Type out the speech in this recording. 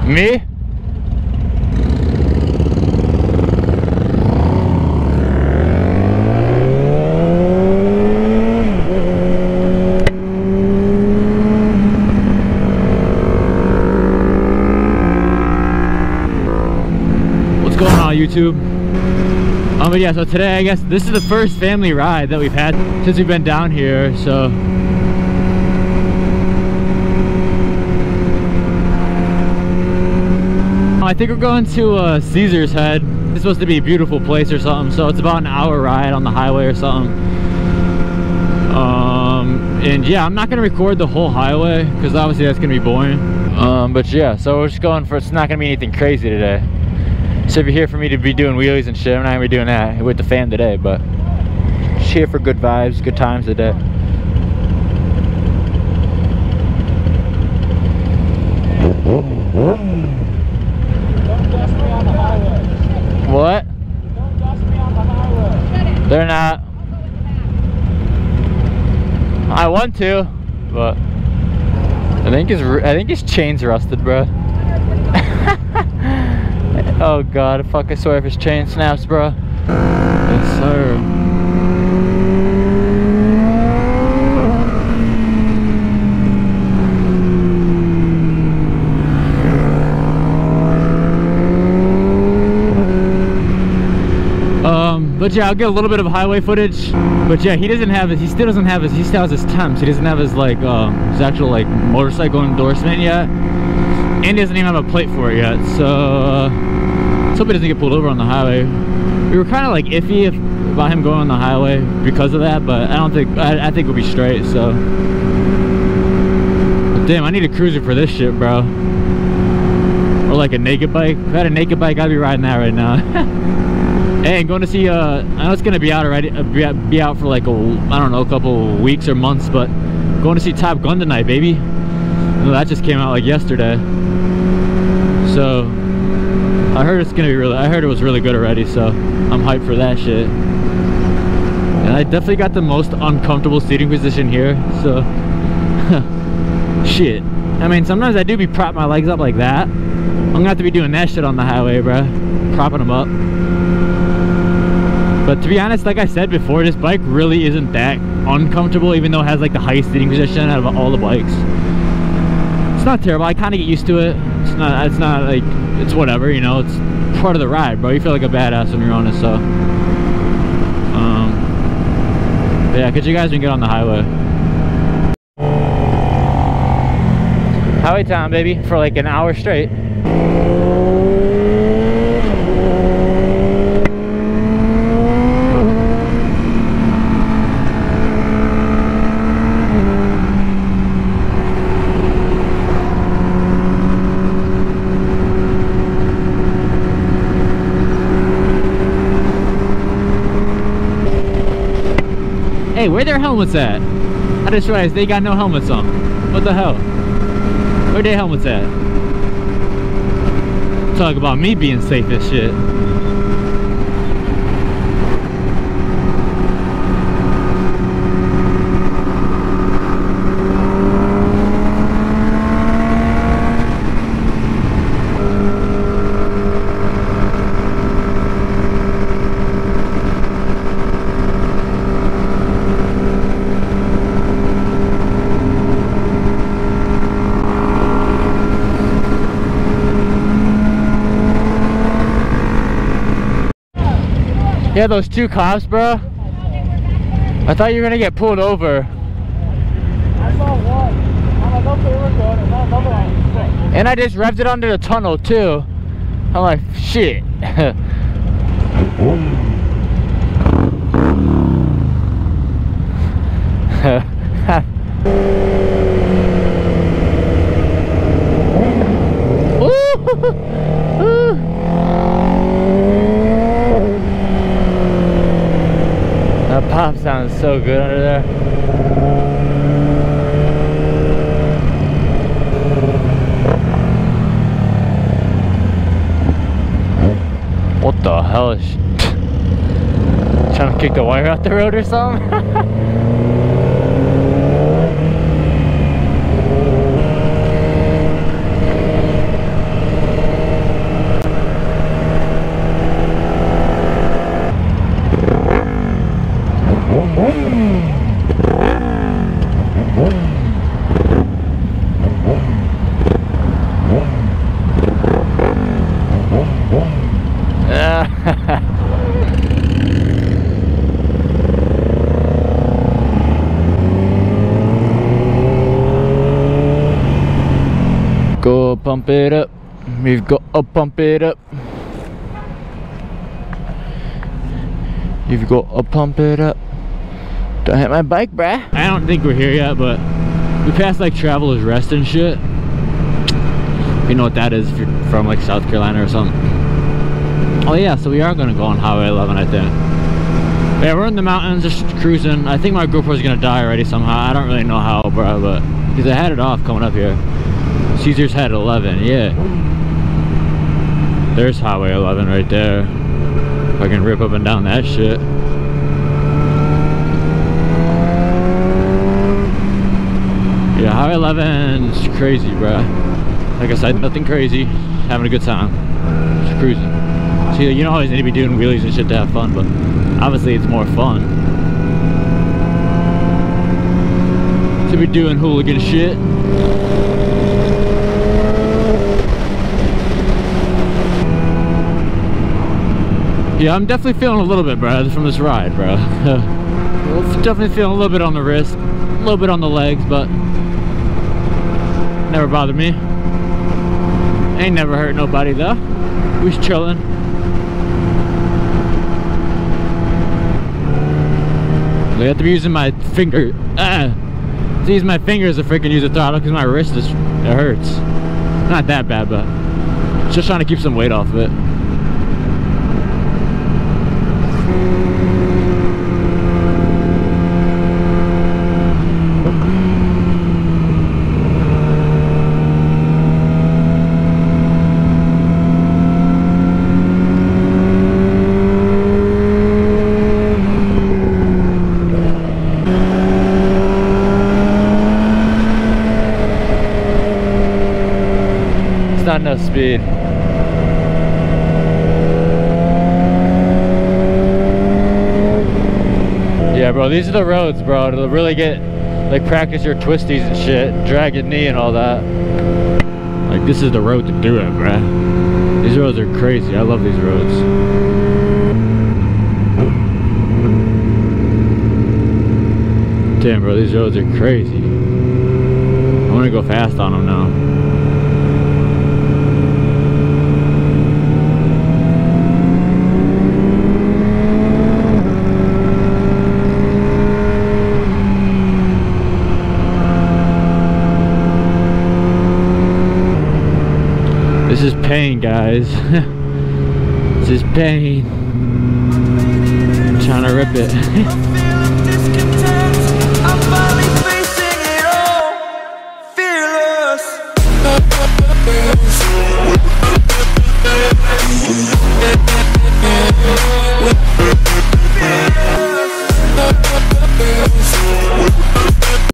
Me? What's going on, YouTube? But yeah, so today I guess this is the first family ride that we've had since we've been down here, so I think we're going to Caesar's Head. It's supposed to be a beautiful place or something, so it's about an hour ride on the highway or something. And yeah, I'm not gonna record the whole highway because obviously that's gonna be boring. But yeah, so we're just going for, it's not gonna be anything crazy today. So if you're here for me to be doing wheelies and shit, I'm not gonna be doing that with the fam today, but just here for good vibes, good times today. What? Don't dust me on the highway. They're not. I want to, but I think his chain's rusted, bro. Oh god, fuck, I swear if his chain snaps, bro. Yes, sir. But yeah, I'll get a little bit of highway footage. But yeah, he doesn't have his, he still has his temps. He doesn't have his like his actual like motorcycle endorsement yet. And he doesn't even have a plate for it yet. So let's hope he doesn't get pulled over on the highway. We were kind of like iffy about him going on the highway because of that, but I think we'll be straight, so. But damn, I need a cruiser for this shit, bro. Or like a naked bike. If I had a naked bike, I'd be riding that right now. Hey, going to see, I know it's gonna be out already, be out for like I don't know, a couple weeks or months, but going to see Top Gun tonight, baby. You know, that just came out like yesterday. So I heard it's gonna be I heard it was really good already, so I'm hyped for that shit. And I definitely got the most uncomfortable seating position here, so shit. I mean, sometimes I do be propping my legs up like that. I'm gonna have to be doing that shit on the highway, bruh. Propping them up. But to be honest, like I said before, this bike really isn't that uncomfortable, even though it has like the highest seating position out of all the bikes. It's not terrible. I kind of get used to it. It's not like, it's whatever, you know, it's part of the ride, bro. You feel like a badass when you're on it, so. But yeah, catch you guys when you get on the highway. Highway time, baby, for like an hour straight. Hey, where their helmets at? I just realized they got no helmets on. What the hell? Where their helmets at? Talk about me being safe as shit. Yeah, those two cops, bro. I thought you were gonna get pulled over. I saw one. I'm like, okay, we're good. And another one. And I just revved it under the tunnel too. I'm like, shit. That pop sounds so good under there. What the hell is she? Trying to kick the wire out the road or something? Go pump it up. We've got to pump it up. You've got to pump it up. Don't hit my bike, bruh. I don't think we're here yet, but we passed like Traveler's Rest and shit. You know what that is if you're from like South Carolina or something. Oh yeah, so we are gonna go on Highway 11, I think. Yeah, we're in the mountains, just cruising. I think my GoPro's gonna die already somehow. I don't really know how, bro, but because I had it off coming up here. Caesar's had 11, yeah. There's Highway 11 right there. I can rip up and down that shit. Yeah, Highway 11's crazy, bro. Like I said, nothing crazy. Having a good time. Just cruising. See, you don't always need to be doing wheelies and shit to have fun, but obviously it's more fun to be doing hooligan shit. Yeah, I'm definitely feeling a little bit, bro, from this ride, bro. Definitely feeling a little bit on the wrist, a little bit on the legs, but never bothered me. Ain't never hurt nobody though. We was chilling. I have to be using my finger. To use my fingers to freaking use the throttle because my wrist it hurts. Not that bad, but just trying to keep some weight off of it. Not enough speed. Yeah, bro, these are the roads, bro, to really get, like, practice your twisties and shit, drag your knee and all that. Like, this is the road to do it, bro. These roads are crazy. I love these roads. Damn, bro, these roads are crazy. I want to go fast on them now. This is pain, guys. This is pain. I'm trying to rip it.